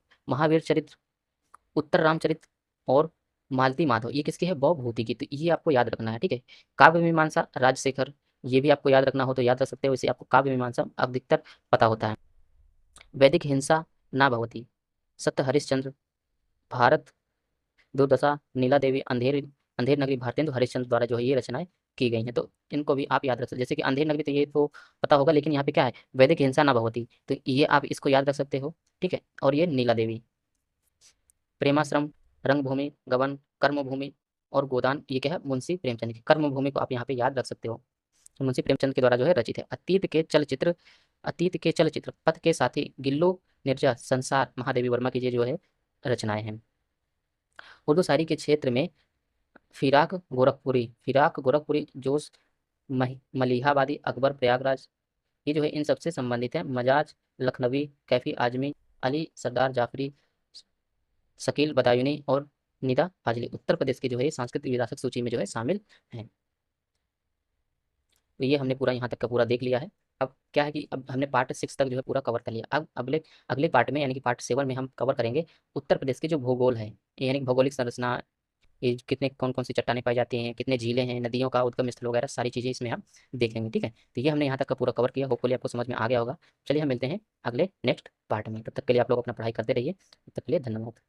उत्तर रामचरित और मालती माधव ये किसके हैं, भवभूति की। तो ये आपको याद रखना है। ठीक है, काव्य मीमांसा राजशेखर, ये भी आपको याद रखना हो तो याद रख सकते हो। इसे आपको काव्य मीमांसा अधिकतर पता होता है। वैदिक हिंसा ना भवती, सत्य हरिश्चंद्र, भारत दुर्दशा, नीला देवी, अंधेर नगरी भारतेंदु हरिश्चंद्र द्वारा जो है ये रचनाएं की गई हैं। तो इनको भी आप याद रख सकते, जैसे कि अंधेर नगरी तो ये तो पता होगा, लेकिन यहाँ पे क्या है, वैदिक हिंसा ना भवती, तो ये आप इसको याद रख सकते हो। ठीक है, और ये नीला देवी, प्रेमाश्रम, रंगभूमि, गबन, कर्मभूमि और गोदान ये क्या है, मुंशी प्रेमचंद की। कर्मभूमि को आप यहाँ पे याद रख सकते हो, तो मुंशी प्रेमचंद के द्वारा जो है रचित है। अतीत के चलचित्र पथ के साथी, गिल्लू, निर्जा, संसार, महादेवी वर्मा की ये जो है रचनाएं हैं। उर्दू शायरी के क्षेत्र में फिराक गोरखपुरी, जोश, मलिहाबादी, अकबर, प्रयागराज, ये जो है इन सबसे संबंधित है। मजाज, लखनवी, कैफी आजमी, अली सरदार जाफरी, शकील बदायूनी और निदा फाजली उत्तर प्रदेश की जो है सांस्कृतिक विरासत सूची में जो है शामिल हैं। तो ये हमने पूरा यहाँ तक का पूरा देख लिया है। अब क्या है कि अब हमने पार्ट 6 तक जो है पूरा कवर कर लिया। अब अगले अगले पार्ट में यानी कि पार्ट 7 में हम कवर करेंगे उत्तर प्रदेश के जो भूगोल है, यानी कि भौगोलिक संरचना, ये कितने कौन-कौन सी चट्टानें पाई जाती हैं, कितने झीलें हैं, नदियों का उद्गम स्थल वगैरह सारी चीज़ें इसमें हम देखेंगे, ठीक है? तो ये हमने यहाँ तक का पूरा कवर किया, होपफुली आपको समझ में आ गया होगा। चलिए हम मिलते हैं अगले नेक्स्ट पार्ट में, तब तक के लिए आप लोग अपना पढ़ाई करते रहिए। तब तक के लिए धन्यवाद।